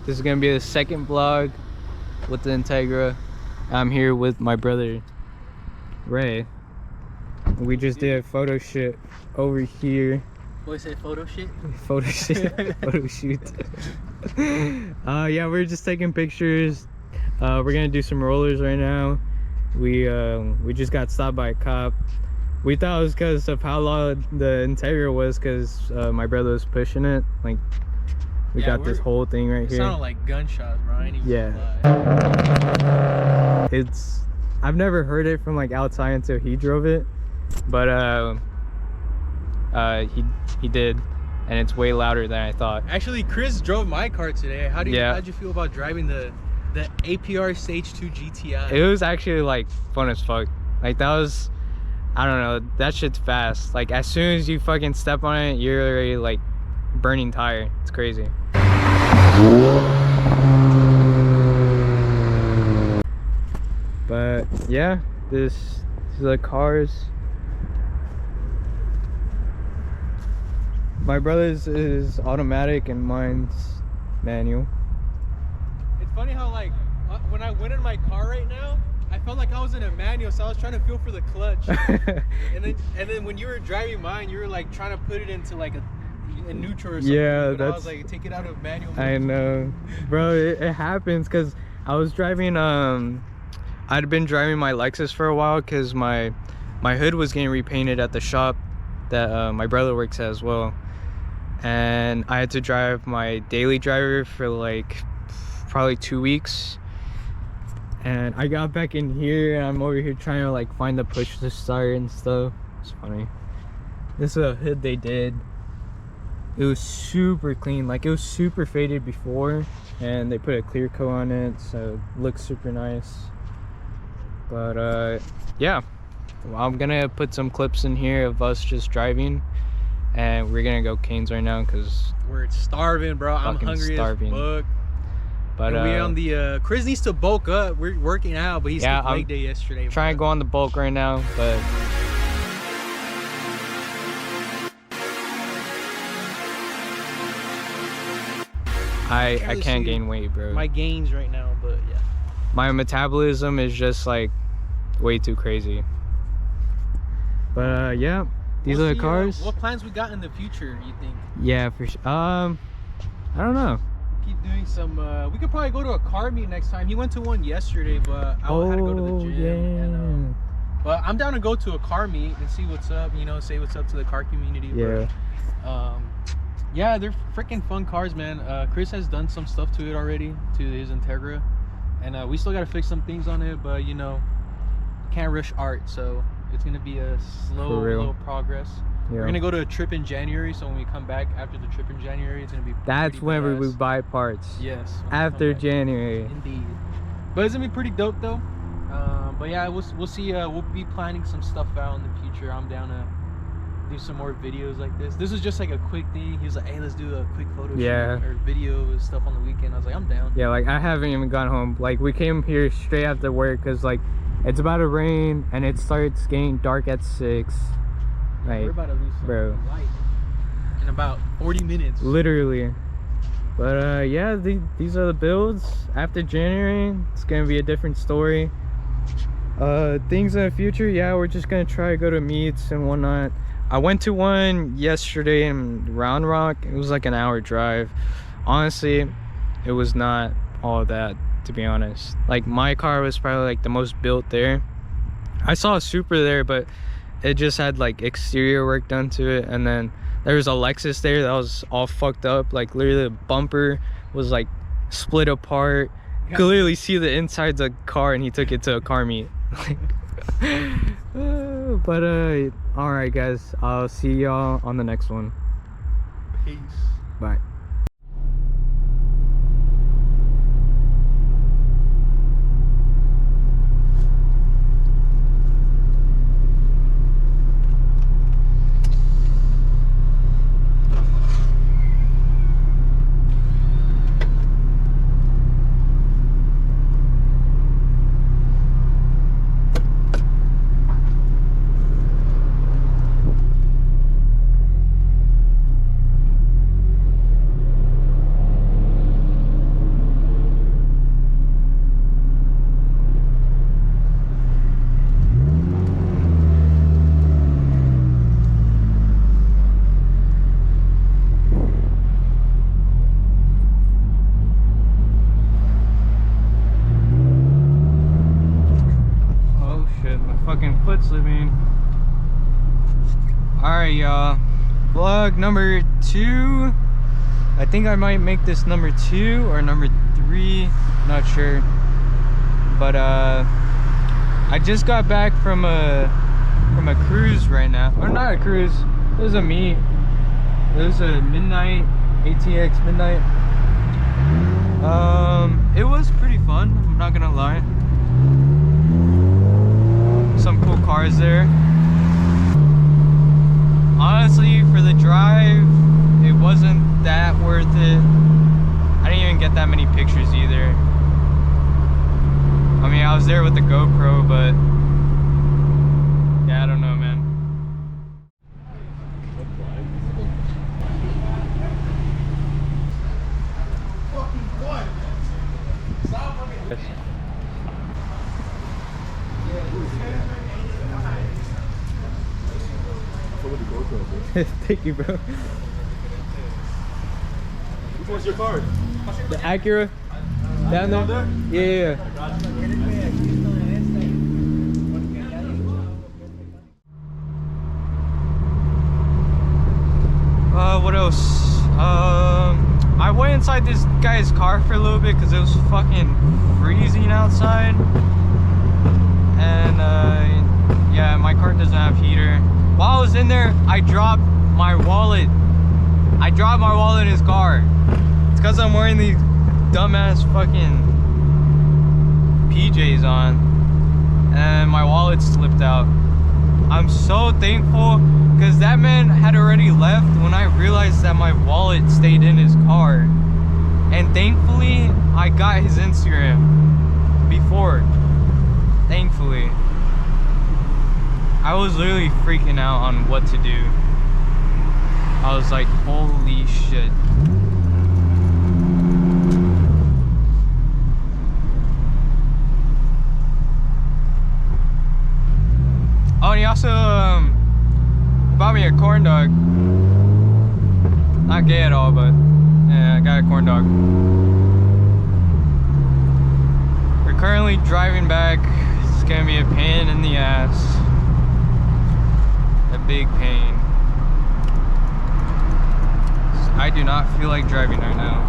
This is gonna be the second vlog with the Integra. I'm here with my brother Ray. We just did a photo shoot over here. Boy, say photo shit. Photo shoot. Photo shoot. Yeah, we're just taking pictures. We're gonna do some rollers right now. We just got stopped by a cop. We thought it was because of how loud the Integra was, because my brother was pushing it. Like, we got this whole thing right here. It sounded like gunshots, bro. I ain't even yeah. I've never heard it from like outside until he drove it, but he did, and it's way louder than I thought. Actually, Chris drove my car today. How'd you feel about driving the APR Stage 2 GTI? It was actually like fun as fuck. Like, that was, I don't know, that shit's fast. Like, as soon as you fucking step on it, you're already like burning tire. It's crazy. But yeah, this is the cars. My brother's is automatic and mine's manual. It's funny how, like, when I went in my car right now, I felt like I was in a manual, so I was trying to feel for the clutch. and then when you were driving mine, you were like trying to put it into like a neutral or something. Yeah, but I was like, take it out of manual mode. I know, bro. It happens, because I was driving I'd been driving my Lexus for a while, because my hood was getting repainted at the shop that my brother works at as well, and I had to drive my daily driver for like probably 2 weeks. And I got back in here and I'm over here trying to like find the push to start and stuff. It's funny. This is a hood they did. It was super clean, like it was super faded before, and they put a clear coat on it, so it looks super nice. But yeah, well, I'm gonna put some clips in here of us just driving, and we're gonna go Cane's right now because we're starving, bro. I'm hungry as fuck. But and we on the Chris needs to bulk up. We're working out, but he's skipped leg day yesterday. Trying to go on the bulk right now, but I can't gain weight, bro. My gains right now, but yeah. My metabolism is just like way too crazy. But yeah, these are the cars. What plans we got in the future, you think? Yeah, for sure. I don't know. Keep doing some we could probably go to a car meet next time. He went to one yesterday, but I had to go to the gym. Yeah. And, but I'm down to go to a car meet and see what's up, you know, say what's up to the car community. Yeah. But, yeah, they're freaking fun cars, man. Chris has done some stuff to it already, to his Integra, and we still got to fix some things on it, but you know, can't rush art, so it's gonna be a slow little progress. Yeah. We're gonna go to a trip in January, so when we come back after the trip in January, it's gonna be that's whenever we buy parts. Yes, after January. Indeed. But it's gonna be pretty dope though. But yeah, we'll see. We'll be planning some stuff out in the future. I'm down to do some more videos like this. This is just like a quick thing. He was like, hey, let's do a quick photo shoot or video and stuff on the weekend. I was like, I'm down. Yeah, like I haven't even gone home. Like, we came here straight after work because like it's about to rain and it starts getting dark at 6. Like, we're about to lose some light in about 40 minutes. Literally. But yeah, these are the builds. After January, it's gonna be a different story. Things in the future, yeah, we're just gonna try to go to meets and whatnot. I went to one yesterday in Round Rock. It was like an hour drive. Honestly, it was not all that, to be honest. Like, my car was probably like the most built there. I saw a Supra there, but it just had like exterior work done to it, and then there was a Lexus there that was all fucked up. Like, literally the bumper was like split apart. You could literally see the inside of the car, and he took it to a car meet. But all right guys, I'll see y'all on the next one. Peace. Bye. living. Alright, y'all. Vlog number 2. I think I might make this number 2 or number 3. Not sure. But I just got back from a cruise right now. Or not a cruise. It was a meet. It was a midnight ATX midnight. It was pretty fun, I'm not gonna lie. Some cool cars there. Honestly, for the drive, it wasn't that worth it. I didn't even get that many pictures either. I mean, I was there with the GoPro, but yeah, I don't know, man. Thank you, bro. Which one's your card? The Acura down there? Yeah. What else? I went inside this guy's car for a little bit because it was fucking freezing outside. And yeah, my car doesn't have heater. While I was in there, I dropped my wallet. I dropped my wallet in his car. It's because I'm wearing these dumbass fucking PJs on. And my wallet slipped out. I'm so thankful because that man had already left when I realized that my wallet stayed in his car. And thankfully, I got his Instagram before. Thankfully. I was literally freaking out on what to do. I was like, holy shit. Oh, and he also bought me a corn dog. Not gay at all, but yeah, I got a corn dog. We're currently driving back. It's gonna be a pain in the ass. A big pain. I do not feel like driving right now.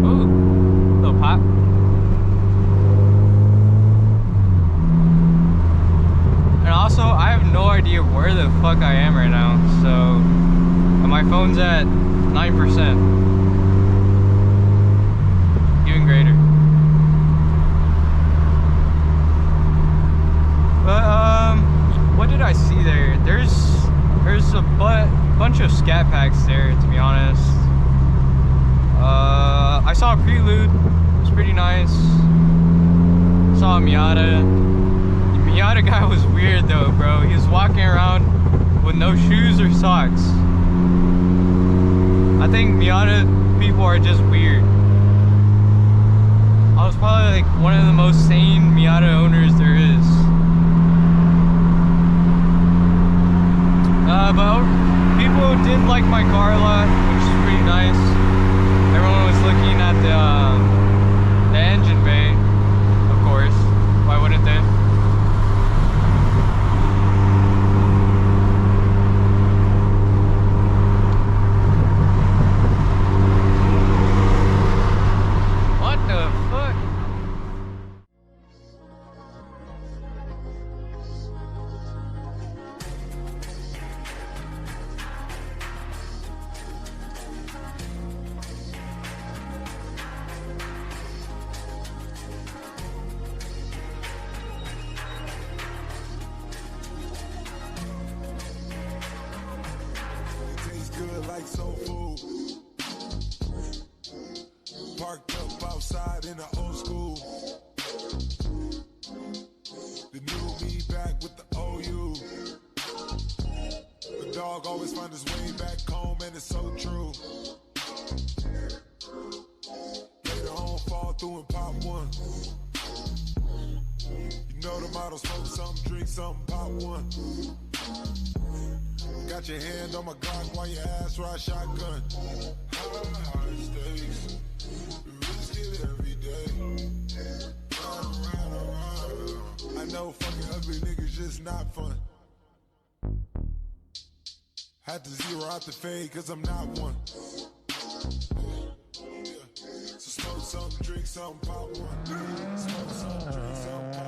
Oh, little pop. And also, I have no idea where the fuck I am right now. So, my phone's at 9%. Even greater. But what did I see there? There's a bunch of scat packs there, to be honest. I saw a Prelude. It was pretty nice. Saw a Miata. The Miata guy was weird though, bro. He was walking around with no shoes or socks. I think Miata people are just weird. I was probably like one of the most sane Miata owners there is. But people did like my car a lot, which is pretty nice. Everyone was looking at the engine bay, of course. Why wouldn't they? What the fuck? Like soul food. Parked up outside in the old school. The new me back with the OU. The dog always find his way back home, and it's so true. Later on, fall through and pop one. You know the motto, smoke something, drink something, pop one. Got your hand on my Glock while your ass ride shotgun. High stakes, day. Ride. I know fucking ugly niggas just not fun. Had to zero out the fade, cause I'm not one. So smoke something, drink something, pop one. Smoke something, drink something,